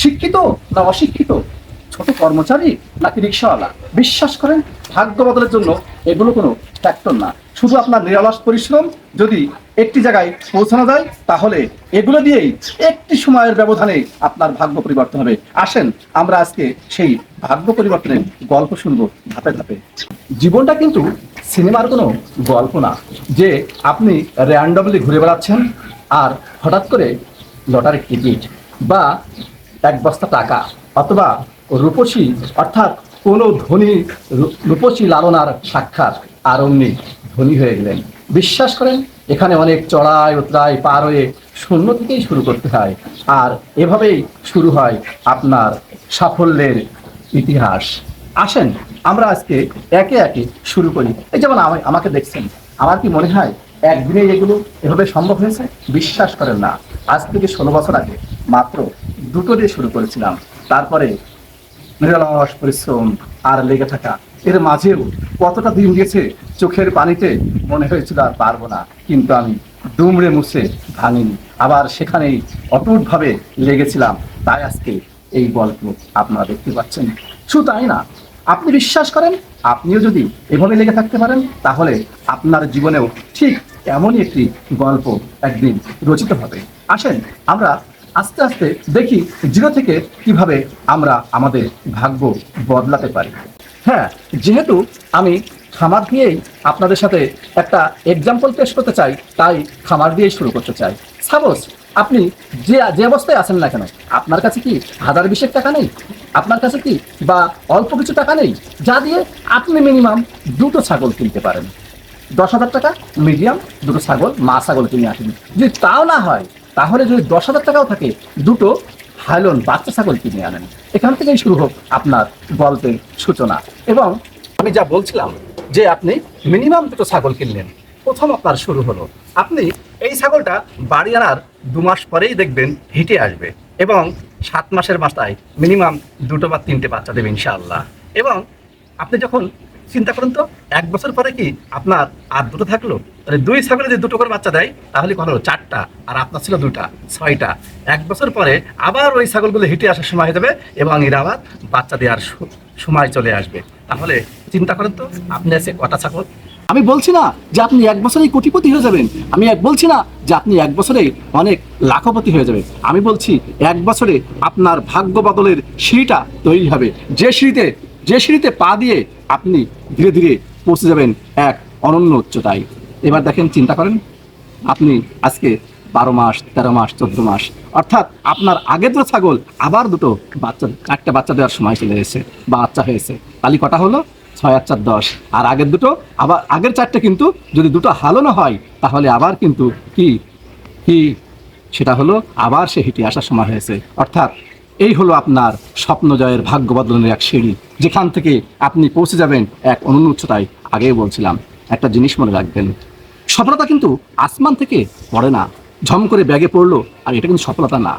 শিক্ষিত না অশিক্ষিত, ছোট কর্মচারী নাকি রিক্সাওয়ালা, বিশ্বাস করেন ভাগ্য বদলের জন্য এগুলো কোনো ফ্যাক্টর না। শুধু আপনার নিরলস পরিশ্রম যদি একটি জায়গায় পৌঁছানো যায়, তাহলে এগুলো দিয়েই একটি সময়ের ব্যবধানে আপনার ভাগ্য পরিবর্তন হবে। আসেন আমরা আজকে সেই ভাগ্য পরিবর্তনের গল্প শুনবো ধাপে ধাপে। জীবনটা কিন্তু সিনেমার কোনো গল্প না যে আপনি র্যান্ডমলি ঘুরে বেড়াচ্ছেন আর হঠাৎ করে লটারির টিকিট বা এক বস্তা টাকা অথবা রূপসী অর্থাৎ কোনো ধনী রূপসী লালনার সাক্ষাৎ আর অমনি ধনী হয়ে গেলেন। বিশ্বাস করেন এখানে অনেক চড়াই উতরাই পার হয়ে শূন্য থেকেই শুরু করতে হয়, আর এভাবেই শুরু হয় আপনার সাফল্যের ইতিহাস। আসেন আমরা আজকে একে একে শুরু করি। এই যেমন আমাকে দেখছেন, আমার কি মনে হয় একদিনে এগুলো এভাবে সম্ভব হয়েছে? বিশ্বাস করেন না। আজ থেকে 16 বছর আগে মাত্র দুটো দিয়ে শুরু করেছিলাম। তারপরে নিরলস পরিশ্রম আর লেগে থাকা, এর মাঝেও কতটা দিন গেছে চোখের পানিতে মনে হয়েছিল আর পারবো না, কিন্তু আমি দুমড়ে মুছে ভাঙিনি, আবার সেখানেই অটুটভাবে লেগেছিলাম। তাই আজকে এই গল্প আপনারা দেখতে পাচ্ছেন। শুধু তাই না, আপনি বিশ্বাস করেন আপনিও যদি এভাবে লেগে থাকতে পারেন, তাহলে আপনার জীবনেও ঠিক এমনই একটি গল্প একদিন রচিত হবে। আসেন আমরা আস্তে আস্তে দেখি জিরো থেকে কিভাবে আমরা আমাদের ভাগ্য বদলাতে পারি। হ্যাঁ, যেহেতু আমি খামার দিয়েই আপনাদের সাথে একটা এক্সাম্পল পেশ করতে চাই, তাই খামার দিয়েই শুরু করতে চাই। সাপোজ আপনি যে যে অবস্থায় আছেন না কেন, আপনার কাছে কি 1000-20 টাকা নেই? আপনার কাছে কি বা অল্প কিছু টাকা নেই যা দিয়ে আপনি মিনিমাম দুটো ছাগল কিনতে পারেন? 10,000 টাকা মিডিয়াম দুটো ছাগল, মা ছাগল কিনে আসেন। যদি তাও না হয়, তাহলে যদি 10,000 টাকাও থাকে, দুটো হাইলন বাচ্চা ছাগল কিনে আনেন। এখান থেকেই শুরু হোক আপনার গল্পের সূচনা। এবং আমি যা বলছিলাম যে আপনি মিনিমাম দুটো ছাগল কিনলেন, প্রথম আপনার শুরু হলো। আপনি এই ছাগলটা বাড়ি আনার 2 মাস পরেই দেখবেন হিটে আসবে এবং 7 মাসের মাথায় মিনিমাম 2 বা 3টে বাচ্চা দেবে ইনশাআল্লাহ। এবং আপনি যখন চিন্তা করুন তো, 1 বছর পরে কি আপনার আর দুটো থাকলো? তাহলে 2 ছাগলে যদি 2টো করে বাচ্চা দেয়, তাহলে কত হলো? 4টা, আর আপনার ছিল 2টা, 6টা। 1 বছর পরে আবার ওই ছাগলগুলো হিটে আসার সময় হয়ে যাবে এবং এরা আবার বাচ্চা দেওয়ার সময় চলে আসবে। তাহলে চিন্তা করেন তো, আপনি আছে কটা ছাগল? আমি বলছি না যে আপনি 1 বছরেই কোটিপতি হয়ে যাবেন, আমি বলছি না যে আপনি 1 বছরেই অনেক লাখপতি হয়ে যাবেন। আমি বলছি 1 বছরে আপনার ভাগ্য বদলের সিঁড়িটা তৈরি হবে, যে সিঁড়িতে পা দিয়ে আপনি ধীরে ধীরে পৌঁছে যাবেন এক অনন্য উচ্চতায়। এবার দেখেন, চিন্তা করেন আপনি আজকে 12 মাস, 13 মাস, 14 মাস, অর্থাৎ আপনার আগের দুটো ছাগল আবার দুটো বাচ্চা, 4টে বাচ্চা দেওয়ার সময় চলে এসেছে, বাচ্চা হয়েছে। তাহলে কটা হলো? 6 আর 4 10। আর আগের দুটো, আবার আগের 4টে কিন্তু যদি দুটো হালানো হয়, তাহলে আবার কিন্তু কি কি সেটা হলো আবার সে হিটে আসার সময় হয়েছে। অর্থাৎ এই হলো আপনার স্বপ্ন জয়ের ভাগ্য বদলের এক সিঁড়ি, যেখান থেকে আপনি পৌঁছে যাবেন এক অনন্য উচ্চতায়। আগেই বলছিলাম, একটা জিনিস মনে রাখবেন, সফলতা কিন্তু আসমান থেকে পড়ে না, ঝম করে ব্যাগে পড়লো আর এটা কিন্তু সফলতা না।